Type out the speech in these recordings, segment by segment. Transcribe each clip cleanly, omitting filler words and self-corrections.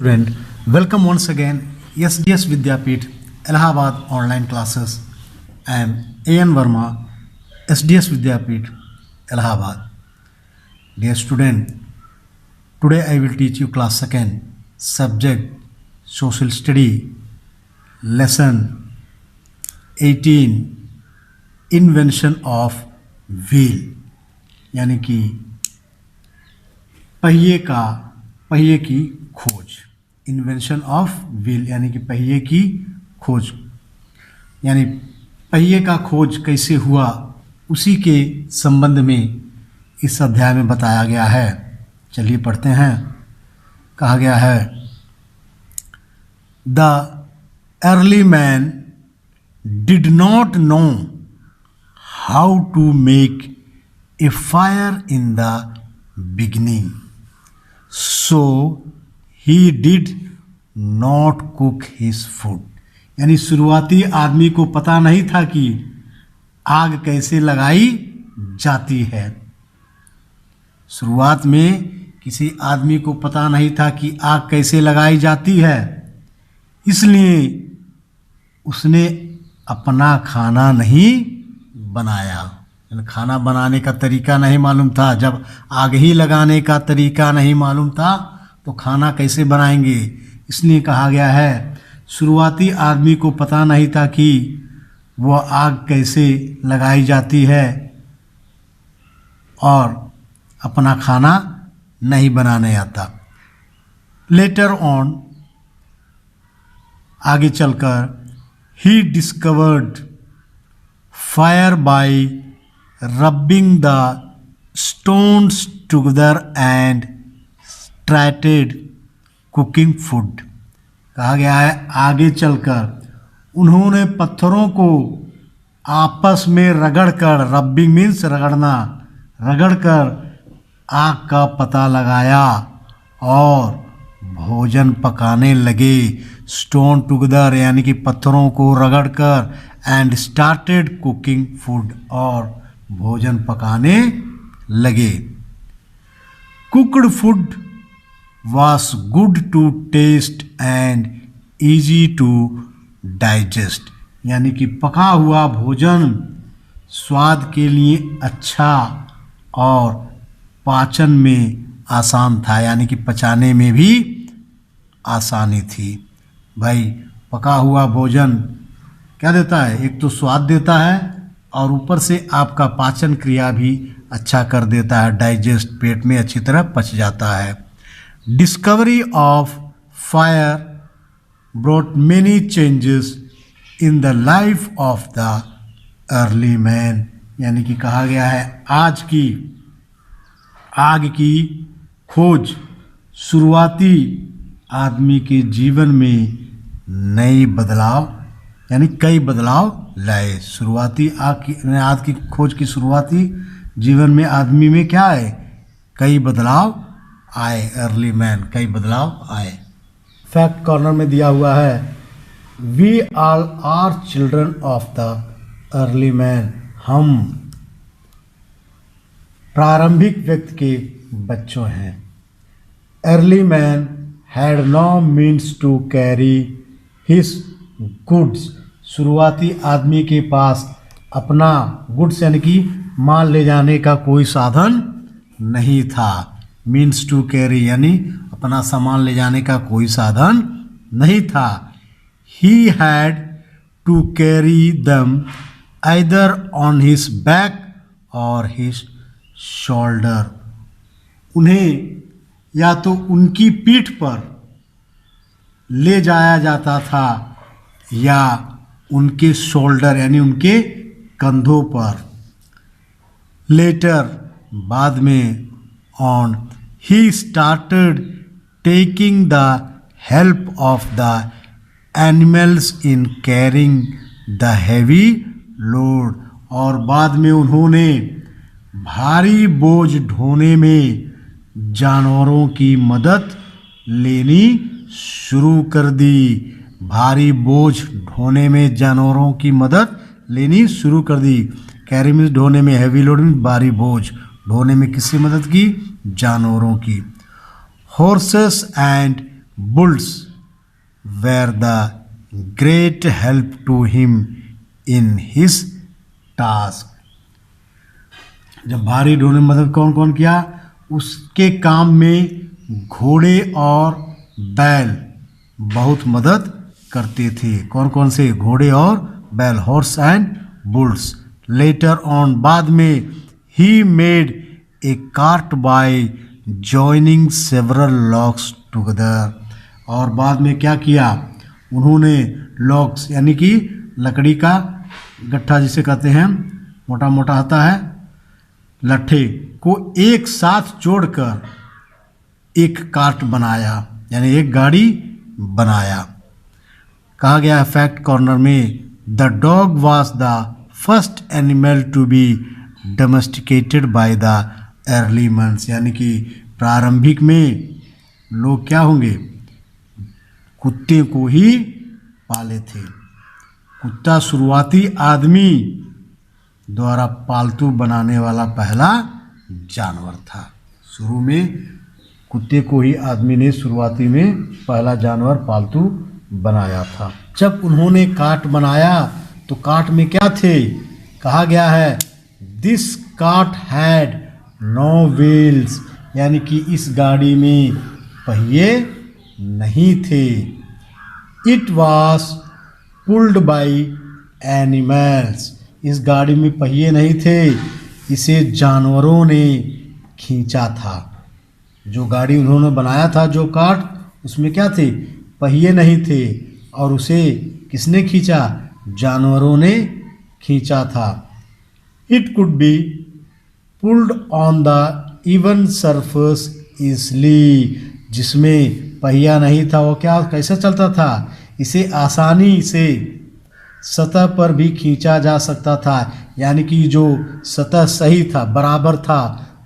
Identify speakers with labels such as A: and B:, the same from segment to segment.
A: Student, welcome once again SDS Vidyapeeth Allahabad online classes. I am A.N. Verma, SDS Vidyapeeth Allahabad. Dear student, today I will teach you class 2nd subject social study lesson 18 invention of wheel यानी कि पहिए की खोज. Invention of wheel यानी कि पहिए की खोज, यानी पहिए का खोज कैसे हुआ उसी के संबंध में इस अध्याय में बताया गया है. चलिए पढ़ते हैं. कहा गया है the early man did not know how to make a fire in the beginning, so he did not cook his food. यानी शुरुआती आदमी को पता नहीं था कि आग कैसे लगाई जाती है. शुरुआत में किसी आदमी को पता नहीं था कि आग कैसे लगाई जाती है, इसलिए उसने अपना खाना नहीं बनाया. खाना बनाने का तरीका नहीं मालूम था. जब आग ही लगाने का तरीका नहीं मालूम था तो खाना कैसे बनाएंगे. इसलिए कहा गया है शुरुआती आदमी को पता नहीं था कि वह आग कैसे लगाई जाती है और अपना खाना नहीं बनाने आता. लेटर ऑन, आगे चलकर, he discovered fire bye rubbing the stones together and started cooking food. कहा गया है आगे चलकर उन्होंने पत्थरों को आपस में रगड़कर, रबिंग मीन्स रगड़ना, रगड़कर आग का पता लगाया और भोजन पकाने लगे. स्टोन टुगेदर यानी कि पत्थरों को रगड़कर, एंड स्टार्टेड कुकिंग फूड और भोजन पकाने लगे. Cooked food was good to taste and easy to digest. यानी कि पका हुआ भोजन स्वाद के लिए अच्छा और पाचन में आसान था, यानी कि पचाने में भी आसानी थी. भाई पका हुआ भोजन क्या देता है? एक तो स्वाद देता है और ऊपर से आपका पाचन क्रिया भी अच्छा कर देता है. डाइजेस्ट, पेट में अच्छी तरह पच जाता है. Discovery of fire brought many changes in the life of the early man. यानी कि कहा गया है आज की आग की खोज शुरुआती आदमी के जीवन में नई बदलाव यानी कई बदलाव लाए. शुरुआती आग की खोज की शुरुआती जीवन में आदमी में क्या है? कई बदलाव आए. अर्ली मैन, कई बदलाव आए. फैक्ट कॉर्नर में दिया हुआ है we all are children of the early man. हम प्रारंभिक व्यक्ति के बच्चों हैं. Early man had no means to carry his goods. शुरुआती आदमी के पास अपना गुड्स यानी कि माल ले जाने का कोई साधन नहीं था. मीन्स टू कैरी यानी अपना सामान ले जाने का कोई साधन नहीं था. ही हैड टू कैरी दम आइदर ऑन हिज बैक और हिज शोल्डर. उन्हें या तो उनकी पीठ पर ले जाया जाता था या उनके शोल्डर यानी उनके कंधों पर. लेटर, बाद में, on he started taking the help of the animals in carrying the heavy load. और बाद में उन्होंने भारी बोझ ढोने में जानवरों की मदद लेनी शुरू कर दी. भारी बोझ ढोने में जानवरों की मदद लेनी शुरू कर दी. कैरी मीन्स ढोने में, हैवी लोड मीन्स भारी बोझ ढोने में किसकी मदद की? जानवरों की. horses and bulls were the great help to him in his task. जब भारी ढोने मदद कौन कौन किया, उसके काम में घोड़े और बैल बहुत मदद करते थे। कौन कौन से, घोड़े और बैल, horse and bulls. Later on, बाद में, he made a cart bye joining several logs together. और बाद में क्या किया, उन्होंने लॉग्स यानी कि लकड़ी का गट्ठा जिसे कहते हैं, मोटा मोटा आता है, लट्ठे को एक साथ जोड़कर एक कार्ट बनाया, यानी एक गाड़ी बनाया। कहा गया है फैक्ट कॉर्नर में, the dog was the first animal to be domesticated by the early months, यानी कि प्रारंभिक में लोग क्या होंगे, कुत्ते को ही पाले थे। कुत्ता शुरुआती आदमी द्वारा पालतू बनाने वाला पहला जानवर था। शुरू में कुत्ते को ही आदमी ने शुरुआती में पहला जानवर पालतू बनाया था। जब उन्होंने कार्ट बनाया तो कार्ट में क्या थे, कहा गया है this cart had no wheels, यानी कि इस गाड़ी में पहिए नहीं थे। It was pulled by animals, इस गाड़ी में पहिए नहीं थे, इसे जानवरों ने खींचा था। जो गाड़ी उन्होंने बनाया था, जो कार्ट, उसमें क्या थे, पहिए नहीं थे, और उसे किसने खींचा, जानवरों ने खींचा था। It could be pulled on the even surface easily, जिसमें पहिया नहीं था वो क्या, कैसे चलता था, इसे आसानी से सतह पर भी खींचा जा सकता था, यानी कि जो सतह सही था, बराबर था,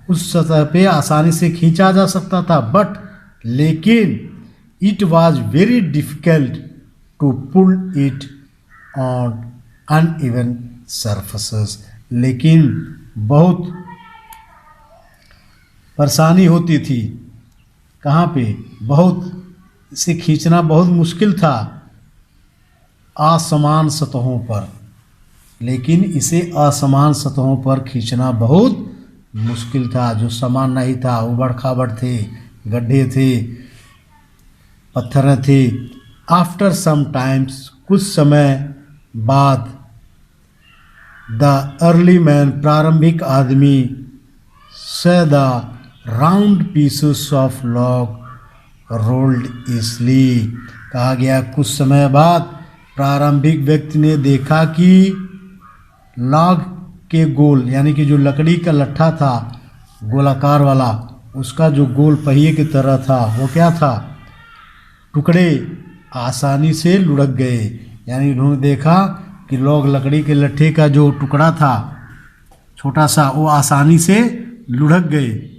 A: उस सतह पे आसानी से खींचा जा सकता था। बट लेकिन it was very difficult to pull it on uneven surfaces, लेकिन बहुत परेशानी होती थी। कहाँ पे, बहुत, इसे खींचना बहुत मुश्किल था असमान सतहों पर, लेकिन इसे असमान सतहों पर खींचना बहुत मुश्किल था। जो समान नहीं था, उबड़ खाबड़ थे, गड्ढे थे, पत्थर थे। आफ्टर सम टाइम्स, कुछ समय बाद, द अर्ली मैन, प्रारंभिक आदमी, से the round pieces of log rolled easily, कहा गया कुछ समय बाद प्रारंभिक व्यक्ति ने देखा कि लॉग के गोल, यानी कि जो लकड़ी का लट्ठा था गोलाकार वाला, उसका जो गोल पहिए की तरह था, वो क्या था, टुकड़े आसानी से लुढ़क गए। यानी उन्होंने देखा कि लॉग, लकड़ी के लट्ठे का जो टुकड़ा था छोटा सा, वो आसानी से लुढ़क गए।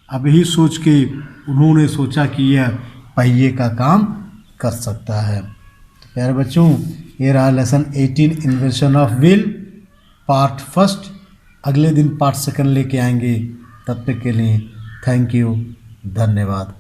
A: अब यही सोच के उन्होंने सोचा कि यह पहिए का काम कर सकता है। तो प्यारे बच्चों, ये रहा lesson 18 invention of wheel part first. अगले दिन पार्ट सेकंड लेके आएंगे। तब तक के लिए थैंक यू, धन्यवाद।